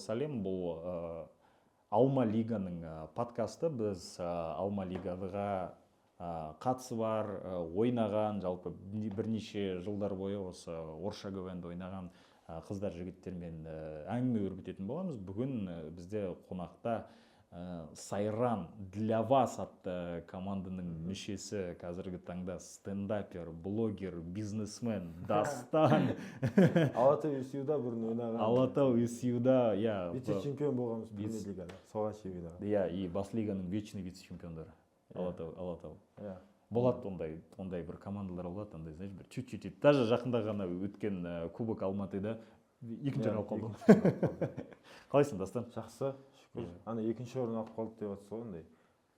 сәлем. Бұл Алма Лиганың подкасты. Біз Алма Лигаға қатысы бар, ойнаған, жалпы бірнеше жылдар бойы осы орысша КВНді ойнаған қыздар жігіттермен әңгіме өрбітетін боламыз. Бүгін бізде қонақта Сайран для вас атты команданың мүшесі, қазіргі таңда стендапер, блогер, бизнесмен Дастан. Алатау СЮда бұрын ойнаған. Алатау СЮда, вице-чемпион болғанбыз премьер-лигада, соған шегеда. И бас лиганың вечный вице-чемпиондары. Алатау. Болады ондай бір командалар болады, ондай, знаешь, бір чуть-чуть. Даже жақында ғана өткен Кубок Алматыда екінші орын алып қалдым. Қалайсың, Дастан? Жақсы, шүкір. Ана екінші орын алып қалды деп жатса ондай.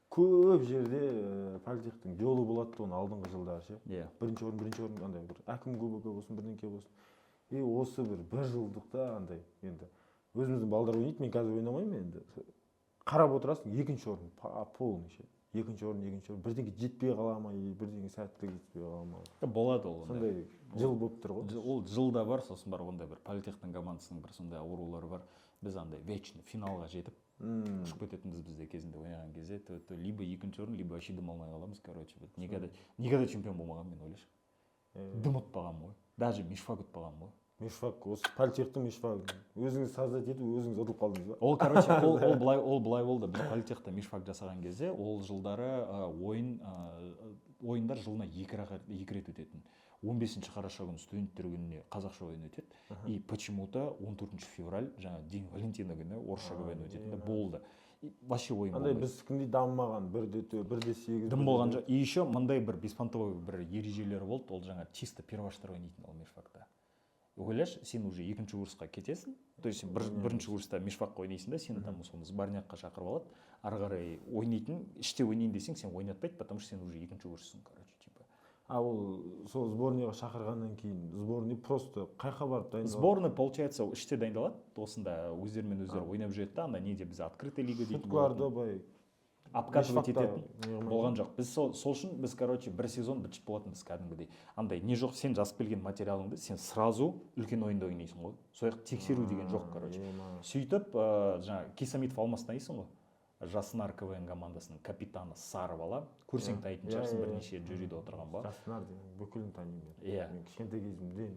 Көп жерде политехтің жолы болады, оны алдыңғы жылдары ше. Бірінші орын, андай бір әкім кубогы болсын, бірдеңке болсын. И осы бір жылдықта андай енді өзіміздің балдар ойнайды, мен қазір ойнамаймын енді. Қарап отырасың, екінші орын полный ше. Екінші орын, бірдеңке жетпей қала ма, бірдеңке сәттілік жетпей қала ма. Болады ол. Сондай жыл болып тұр ғой. Ол жылда бар, сосын бар ондай бір политехтің командасының бір сондай аурулары бар. Біз андай вечный финалға жетіп ұшып кететінбіз бізде кезінде ойнаған кезде. Либо екінші орын, либо вообще дым алмай қаламыз, короче. Никогда чемпион болмаған, мен ойлашы. Дым ұтпаған ғой. Даже мишфак ұтпаған ғой. Мишфак, осы политехтің мишфак. Өзіңіз создать етіп, өзіңіз ұтып қалдыңыз ба? Ол, короче, ол былай болды. Біз политехта мишфак жасаған кезде, ол жылдары ойындар жылына екі рет өтетін. 15 қараша күні студенттер күніне қазақша ойын өтеді. И почему-то 14 февраль, жаңа День Валентина күні орысша КВН өтетін болды. Вообще ойын болмайды. Андай біздікіндей дамымаған, 1-8. Дым болған жоқ. И еще мындай бір беспонтовый бір ережелері болды. Ол жаңа чисто перваштар ойнайтын ол мишфакта. Ойлаш, сен уже екінші курсқа кетесің. То есть бірінші курста мишфаққа ойнайсың да, сені там соны сборняққа шақырып алады. Ары қарай ойнайтын, іште ойнайын десең, сен ойнатпайды, потому что сен уже екінші курссың, короче, типа. Ол сол сборныйға шақырғаннан кейін сборный просто қайқа барып дайындалады? Сборный, получается, іште дайындалады. Осында өздерімен өздері ойнап жүреді да, анда неде біз открытый лига дейтін болады. Шуткаларды бай обкатывать ететін болған жоқ. Біз сол үшін біз, короче, бір сезон бітіп болатынбыз кәдімгідей. Андай не жоқ, сен жазып келген материалыңды сен сразу үлкен ойында ойнайсың ғой. Сояқ тексеру деген жоқ, короче. Сөйтіп, жаңа Кисамитов Алмастан айсың ғой. Жасынар КВН командасының капитаны сары бала. Көрсең тайтын шығарсың, бірнеше жюриде отырған ба. Жасынар деген бүкілін танимын. Мен кішкентай кезімден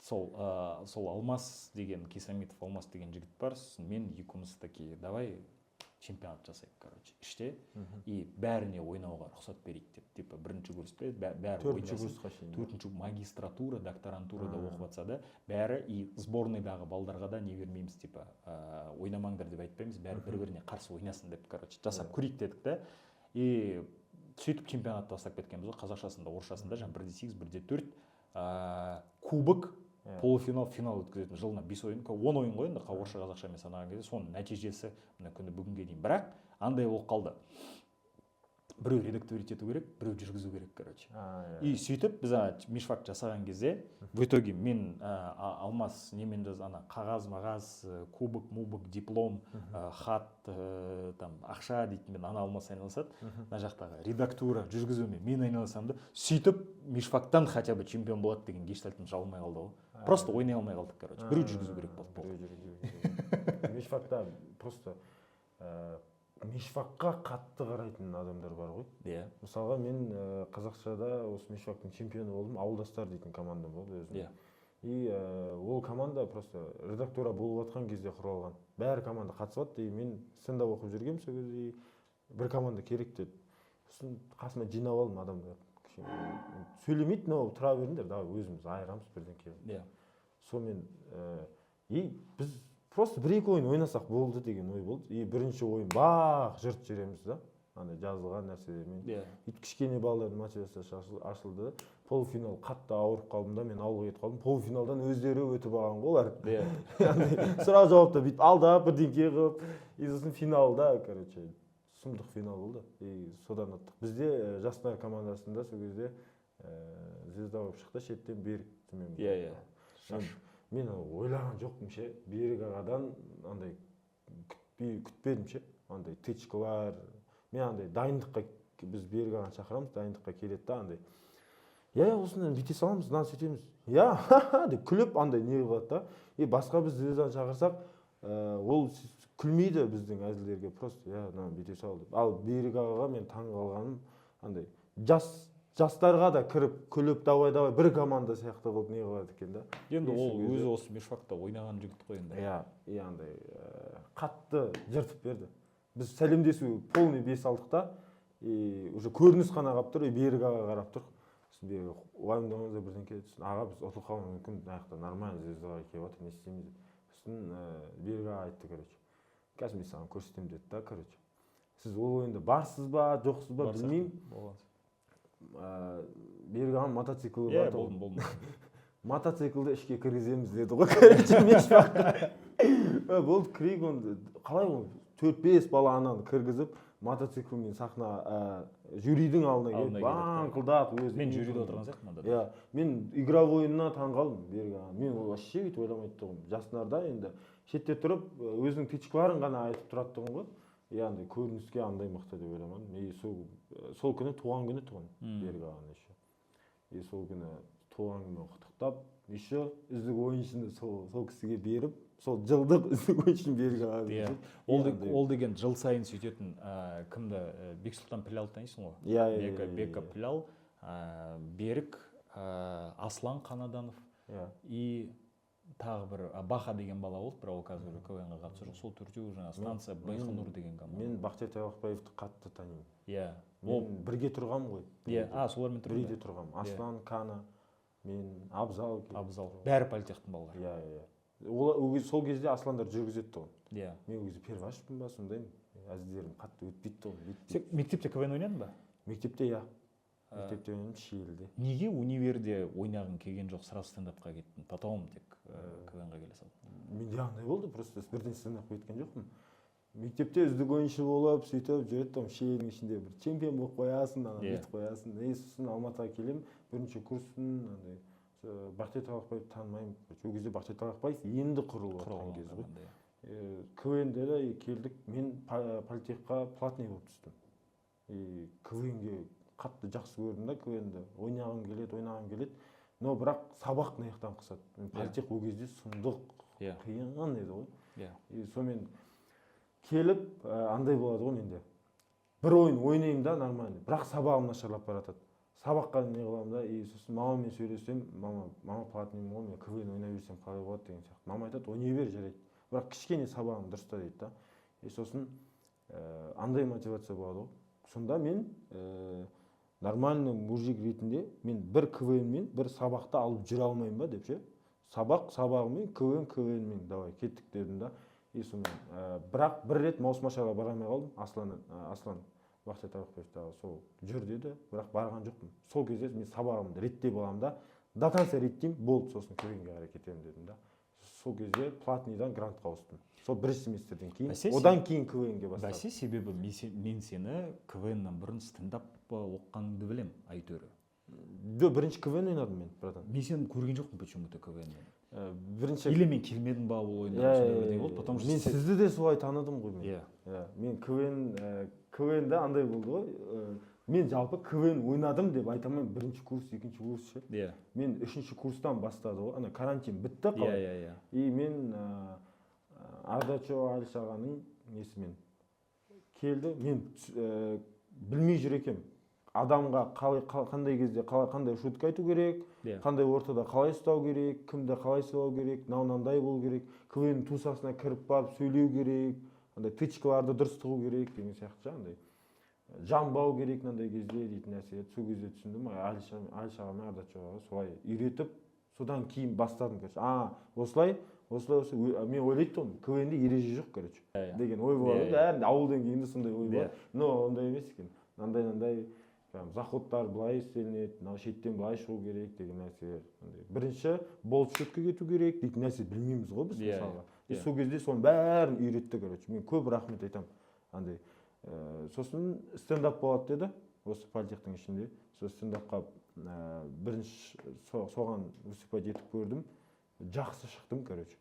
сол Алмас деген, Кисамитов Алмас деген жігіт бар. Мен екеуміз такие, давай чемпионат жасайық, короче, іште. И бәріне ойнауға рұқсат берейік деп. Типа бірінші курста бәрі ойнасын. Төртінші магистратура, докторантурада оқып жатса да, бәрі и сборныйдағы балдарға да не бермейміз, типа ойнамаңдар деп айтпаймыз, бәрі бір-біріне қарсы ойнасын деп, короче, жасап көрейік дедік та. И сөйтіп чемпионатты бастап кеткенбіз ғой, қазақшасында, орысшасында, жаңа 1-8, 1-4 кубок, полуфинал, финал өткізетін. Жылына 5 ойын, 10 ойын ғой енді орысша қазақшамен санаған кезде, соның нәтижесі мына күні бүгінге дейін. Бірақ андай болып қалды. Біреу редактурить ету керек, біреу жүргізу керек, короче. И сөйтіп біз мишфак жасаған кезде, в итоге мен Алмас немен ана қағаз, кубок, диплом, хат, там ақша дейтін мен ана Алмас айналысады. Мына жақтағы редактура, жүргізумен мен айналысам да, сөйтіп мишфактан хотя бы чемпион болады деген гештальтын жабылмай қалды ғой. Просто ойнай алмай қалдық, короче. Біреу жүргізу керек болды. Мишфакта просто мишфаққа қатты қарайтын адамдар бар ғой. Мысалға мен қазақшада осы мишфақтың чемпионы болдым, ауылдастар дейтін команда болды өзім. И ол команда просто редактура болып жатқан кезде құралған. Бәрі команда қатысып жатты, мен стендап оқып жүргенмін сол кезде, бір команда керек деді. Сосын қасыма жинап алдым адамдар. Сөйлемейді, но тұра беріңдер, давай өзіміз айырамыз бірдеңке. Сонымен біз просто 1-2 ойын ойнасақ болды деген ой болды. И бірінші ойын бақ жырт жүреміз да, жазылған нәрселермен. Үйтіп кішкене балалардың мотивациясы ашылды. Полуфинал қатты ауырып қалдым да, мен ауылға кетіп қалдым. Полуфиналдан өздері өтіп алған олар. Сұрақ жауапта бүйтіп алдап бірдеңке қылып, и сосын финалда, короче, сұмдық финал болды. И содан ұттық. Бізде жастар командасында сол кезде звезда болып шықты, шеттен берік. Мен ойлаған жоқпын ше, берік ағадан андай күтпедім ше, андай тычкалар. Мен андай дайындыққа, біз берік ағаны шақырамыз, дайындыққа келеді да, андай. Осыны бүйте саламыз, мынаны сөйтеміз. Деп күліп андай не қылады да. И басқа біз звезданы шақырсақ, ол күлмейді біздің әзілдерге, просто мына бүйте сал деп. Ал Берік ағаға мен таң қалғаным андай жастарға да кіріп күліп давай бір команда сияқты қылып не қылады екен да. Енді ол өзі осы мешфакта ойнаған жігіт қой енді. Иә, андай қатты жыртып берді. Біз сәлемдесу полный бес алдық та, уже көрініс қана қалып тұр, Берік аға қарап тұр. Біз уайымдамаңыздар бірдеңке десін. Аға, біз ұтылып қалуы мүмкін, аяқта нормально звездалар келіп жатыр, не істейміз деп. Сосын Берік аға айтты, короче. Қазір мен саған көрсетемін деді да, короче. Сіз ол ойында барсыз ба, жоқсыз ба білмеймін. Берік ағаның мотоциклі бар. Болдым. Мотоциклді ішке кіргіземіз деді ғой, короче, мешфакқа. Болды, кірейік оны. Қалай ол 4-5 бала ананы кіргізіп, мотоциклмен сахна жюридің алдына келіп, баңқылдап өзі. Мен жюриде отырған сияқтымын. Мен игровойына таң қалдым, Берік аға. Мен вообще бүйтіп ойламайды тұғым. Жасынарда енді шетте тұрып, өзінің тичкаларын ғана айтып тұрады тұғым ғой. Андай көрініске андай мықты деп ойламадым. Сол күні туған күні тұғын Берік ағаны еще. Сол күні туған күні құттықтап, еще үздік ойыншыны сол кісіге беріп, сол жылдық үздік ойыншыны Берік ағаны. Ол деген жыл сайын сөйтетін кімді? Бексұлтан Пілал танисың ғой? Бека Пілал, Берік, Аслан Қанаданов и тағы бір Баха деген бала болды, бірақ ол қазір КВН-ға қатысы жоқ. Сол төртеуі жаңа станция Байқоңыр деген команда. Мен Бақтияр Тайлақбаевты қатты танимын. Мен бірге тұрғам ғой. Солармен тұрғам. Бірге тұрғам. Аслан, Кана, мен, Абзал. Бәрі политехтің балалар. Сол кезде Асландар жүргізетті ғой. Мен ол кезде первашпын ба, сондаймын. Әзілдерім қатты өтпейді ғой. Сен мектепте КВН ойнадың ба? Мектепте, мектепте ойнадым, Шиелде. Неге универде ойнағың келген жоқ, сразу стендапқа кеттің? Потом тек КВН-ға келе салдың. Менде андай болды, просто бірден стендапқа кеткен жоқпын. Мектепте үздік ойыншы болып, сөйтіп жүреді, Шиелдің ішінде бір чемпион болып қоясың, бүйтіп қоясың. Сосын Алматыға келем, бірінші курсын, Бақтияр Тайлақбаевты танымаймын. Ол кезде Бақтияр Тайлақбаев енді құрылып жатқан кез ғой. КВН-де де келдік, мен политехқа платный болып түстім. КВН-ге қатты жақсы көрдім да, КВН-ді ойнағым келеді. Но бірақ сабақ наяқтан қысады. Политех ол кезде сұмдық, қиын еді ғой. Сонымен келіп, андай болады ғой менде. Бір ойын ойнайым да нормально, бірақ сабағым нашарлап баратады. Сабаққа не қыламын да, сосын мамамен сөйлесем, мама платныймын ғой, мен КВН ойнай берсем қалай болады деген сияқты. Мама айтады, ойнай бер, жарайды. Бірақ кішкене сабағым дұрыста дейді да. Сосын андай мотивация болады ғой. Сонда мен нормальный мужик ретінде мен бір КВН-мен бір сабақты алып жүре алмаймын ба деп ше. Сабағымен, КВН-мен давай кеттік дедім да. Бірақ бір рет маусымашарға бара алмай қалдым. Аслан Бақтияр Тайлақбаевтағы сол жүр деді, бірақ барған жоқпын. Сол кезде мен сабағымды реттеп аламын да, до конца реттеймін, болды, сосын КВН-ге қарай кетемін дедім да. Сол кезде платныйдан грантқа ауыстым. Сол бірінші семестрден кейін, одан кейін КВН-ге бастадым. Бәсе, себебі мен сені КВН-нан бұрын стендап оққаныңды білем, айтөрі. Бірінші КВН ойнадым мен, братан. Мен сені көрген жоқпын почему-то КВН-нен. Или мен келмедім ба ол ойында? Мен сізді де солай таныдым ғой мен. Мен КВН-да андай болды ғой. Мен жалпы КВН ойнадым деп айтамын, бірінші курс, екінші курс ше. Мен үшінші курстан бастады ғой. Ана карантин бітті қалай. И мен Ардачо Алиш ағаның несімен келді. Мен білмей жүр екем. Адамға қандай кезде қандай шутка айту керек, қандай ортада қалай ұстау керек, кімді қалай сыйлау керек, мынандай болу керек, КВН тусасына кіріп барып сөйлеу керек, андай тычкаларды дұрыс тығу керек деген сияқты андай. Жамбау керек мынандай кезде дейтін нәрсе. Сол кезде түсіндім, Алиш ағамен Ардачо ағаға солай үйретіп, содан кейін бастадым, короче. Осылай мен ойлайтын, КВН-де ереже жоқ, короче. Деген ой болады, бәрінде ауылдан кейінде сондай ой болады. Но ондай емес екен. Мынандай заходтар былай істелінеді, шеттен былай шығу керек деген нәрселер. Бірінші болт шетке кету керек дейтін нәрсе білмейміз ғой біз мысалға. Сол кезде соның бәрін үйретті, короче. Мен көп рахмет айтамын. Андай. Сосын стендап болады деді, осы политехтің ішінде. Сол стендапқа бірінші соған выступать етіп көрдім. Жақсы шықтым, короче.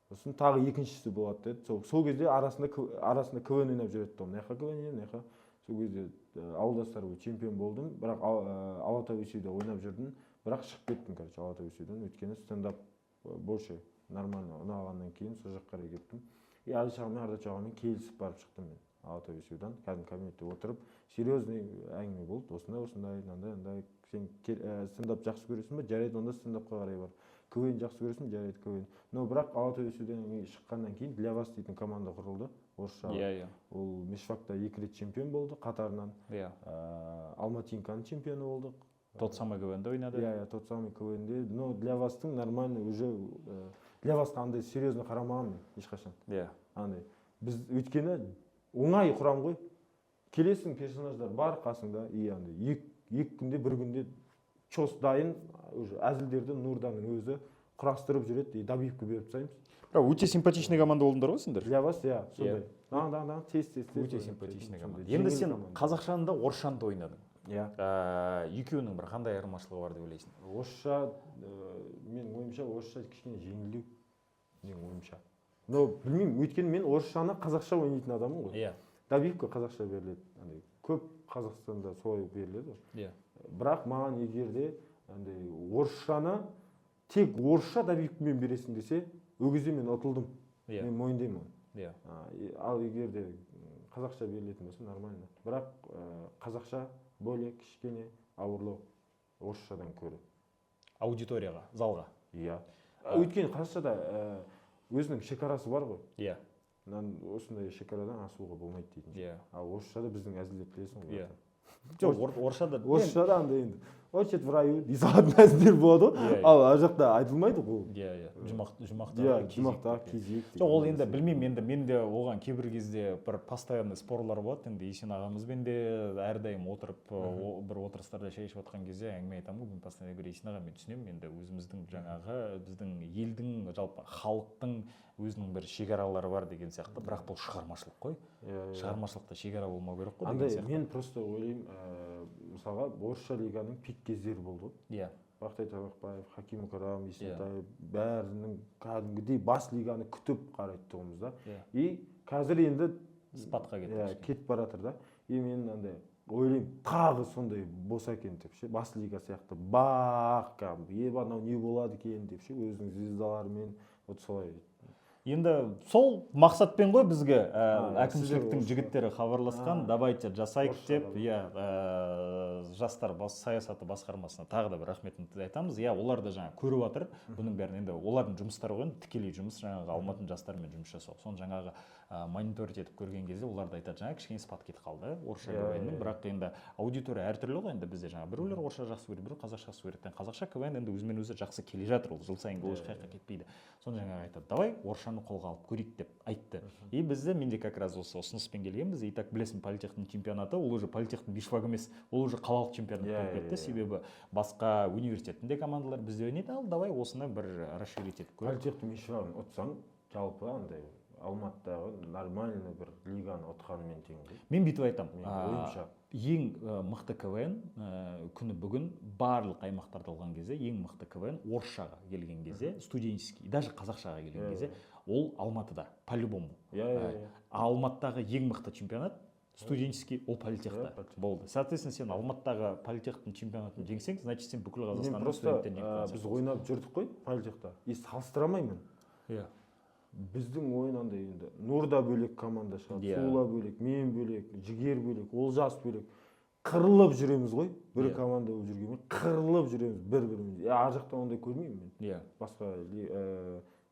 Сосын тағы екіншісі болады деді. Сол кезде арасында КВН ойнап жүреді. Мынақа КВН, мынақа. Сол кезде ауылдастар чемпион болдым, бірақ Алатау УСИ-де ойнап жүрдім, бірақ шығып кеттім, короче, Алатау УСИ-ден. Өйткені стендап больше нормально ұнағаннан кейін сол жаққа қарай кеттім. И Ардаш ағамен келісіп барып шықтым мен алты бесеуден. Кәдімгі кабинетте отырып, серьезный әңгіме болды. Осындай, мынандай, сен стендап жақсы көресің бе? Жарайды, онда стендапқа қарай бар. КВН жақсы көресің бе? Жарайды, КВН. Но бірақ алты бесеуден шыққаннан кейін для вас дейтін команда құрылды. Орысша. Ол Мешфакта 2 рет чемпион болды қатарынан. Алматинканың чемпионы болдық. Тот самый КВН-де ойнады. Тот самый КВН-де. Но для вас-тың нормально уже для вас-қа андай серьезно қарамағанмын ешқашан. Андай біз өйткені оңай құрам ғой. Келесің персонаждар бар қасыңда, и андай екі күнде бір күнде чос дайын уже әзілдерді Нұрданның өзі құрастырып жүреді, и добивка беріп тастаймыз. Өте симпатичный команда болдыңдар ғой сендер. Для вас, сондай. Тез. Өте симпатичный команда. Енді сен қазақшаны да орысшаны да ойнадың. Екеуінің бір қандай айырмашылығы бар деп ойлайсың? Орысша, менің ойымша, орысша кішкене жеңілдеу. Менің ойымша. Но білмеймін, өйткені мен орысшаны қазақша ойнайтын адаммын ғой. Добивка қазақша беріледі. Көп Қазақстанда солай беріледі. Бірақ маған егерде орысшаны тек орысша добивкамен бересің десе, өгізде мен ұтылдым. Мен мойындаймын. Ал егерде қазақша берілетін болса нормально. Бірақ қазақша бөлек, кішкене ауырлау орысшадан көрі. Аудиторияға, залға. Өйткені қазақшада өзінің шекарасы бар ғой. Осындай шекарадан асуға болмайды дейтін. Ал орысшада біздің әзілдеп білесің ғой. Жоқ, орысшада андай енді. Очет в раю дей салатын әзілдер болады ғой. Ал ар жақта айтылмайды ғой. Жұмақтағы кезек. Жоқ, ол енді білмеймін, енді мен де оған кейбір кезде бір постоянный спорлар болады. Енді Есен ағамызбен де әрдайым отырып бір отырыстарда шай ішіп жатқан кезде әңгіме айтамын ғой. Мен постоянно говорю, Есен аға, мен түсінемін, енді өзіміздің жаңағы біздің елдің жалпы халықтың өзінің бір шекаралары бар деген сияқты, бірақ бұл шығармашылық қой. Шығармашылықта шекара болмау керек қой деген сияқты. Мен просто ойлаймын, мысалға орысша лиганың пик кездері болды. Бақтай Табақбаев, Хаким Карам, Есентай бәрінің кәдімгідей бас лиганы күтіп қарайды тұғымызда. И қазір енді спатқа кетіп баратыр да. И мен ойлаймын, тағы сондай болса екен деп ше, бас лига сияқты бақ кәдімгі, анау не болады екен деп ше, өзінің звездаларымен вот солай. Енді сол мақсатпен ғой бізге әкімшіліктің жігіттері хабарласқан, давайте жасайық деп, жастар саясаты басқармасына тағы да бір рахметімізді айтамыз. Олар да жаңа көріп жатыр, бұның бәрін енді олардың жұмыстары ғой, тікелей жұмыс, жаңағы Алматының жастарымен жұмыс жасау. Соны жаңағы мониторить етіп көрген кезде олар да айтады, жаңа кішкене спат кетіп қалды орысша КВНнің, бірақ енді аудитория әртүрлі ғой, енді бізде жаңа біреулер орысша жақсы көреді, біреу қазақша жақсы көреді. Қазақша КВН енді өзімен өзі жақсы келе жатыр, ол жыл сайын ешқайда кетпейді. Соны жаңа айтады, давай орысшаны қолға алып көрейік деп айтты. И бізде менде как раз осы ұсыныспен келгенбіз. И так білесің, политехтің чемпионаты, ол уже политехтің бишфак емес, ол уже қалалық чемпионат болып кетті. Себебі басқа университеттің командалар бізде ойнайды, ал давай осыны бір расширить етіп көрейік. Политехтің бишфагын ұтсаң, жалпы андай Алматыдағы нормальный бір лиганы ұтқанымен тең. Мен бүйтіп айтамын, ең мықты КВН күні бүгін барлық аймақтарда алған кезде, ең мықты КВН орысшаға келген кезде, студенческий, даже қазақшаға келген кезде, ол Алматыда, по-любому. Алматыдағы ең мықты чемпионат студенческий, ол политехта болды. Соответственно, сен Алматыдағы политехтің чемпионатын жеңсең, значит, сен бүкіл Қазақстанның студенттерін жеңсең. Біз ойнап жүрдік қой политехта. И салыстырамаймын. Біздің ойын андай енді Нұрда бөлек команда шығады, Сула бөлек, мен бөлек, Жігер бөлек, Олжас бөлек. Қырылып жүреміз ғой, бір команда болып жүргенмен, қырылып жүреміз бір-біріміз. Ар жақтан ондай көрмеймін мен. Басқа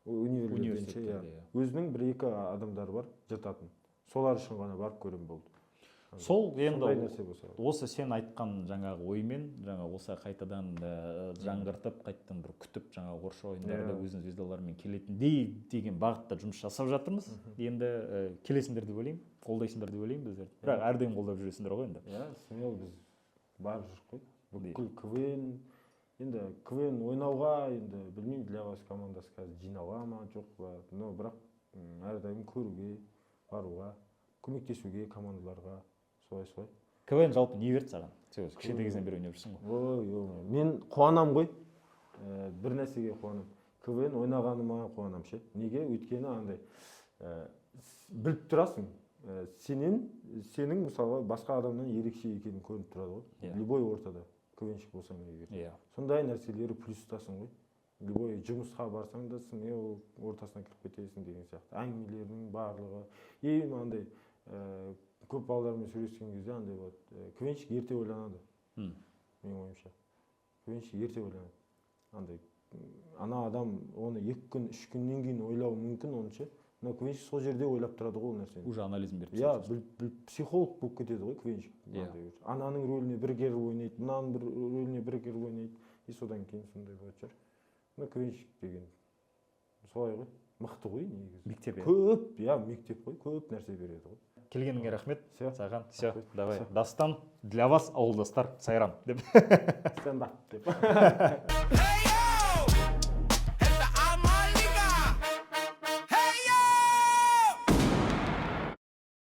университеттерде. Өзінің бір-екі адамдары бар, жыртатын. Солар үшін ғана барып көрем болды. Сол енді осы сен айтқан жаңағы оймен, осы қайтадан жаңғыртып, қайтадан бір күтіп, жаңағы орысша ойындарды өзінің звездаларымен келетіндей деген бағытта жұмыс жасап жатырмыз. Енді келесіңдер деп ойлаймын, қолдайсыңдар деп ойлаймын біздер. Бірақ әрдайым қолдап жүресіңдер ғой енді. Смело біз барып жүрік қой. Бүкіл КВН, енді КВН ойнауға, енді білмеймін, для вас командасы қазір жинала ма, жоқ па. Но бірақ әрдайым көруге, баруға, көмектесуге командаларға. Солай. КВН жалпы не берді саған? Кішкентай кезден бері ойнап жүрсің ғой. Мен қуанам ғой. Бір нәрсеге қуанам. КВН ойнағаныма қуанам ше. Неге? Өйткені андай біліп тұрасың. Сенің мысалы басқа адамнан ерекше екенін көрініп тұрады ғой. Любой ортада КВНщик болсаң егер. Сондай нәрселері плюстасың ғой. любой жұмысқа барсаң да сыни ортасына кіріп кетесің деген сияқты әңгімелерінің барлығы. И андай көп балалармен сөйлескен кезде андай болады, квенчик ерте ойланады. Менің ойымша. Квенчик ерте ойланады. Андай ана адам оны 2 күн, 3 күннен кейін ойлауы мүмкін онша. Но квенчик сол жерде ойлап тұрады ғой ол нәрсені. Уже анализін беріп тастайды. Психолог болып кетеді ғой квенчик. Ананың рөліне бір кер ойнайды, мынаның бір рөліне бір кер ойнайды. И содан кейін сондай болады шығар. Но квенчик деген солай ғой. Мықты ғой негізі. Мектеп. Көп, мектеп ғой, көп нәрсе береді ғой. Келгеніңе рахмет. Саған. Все, давай. Дастан, для вас, ауылдастар, сайран деп. Стендап деп.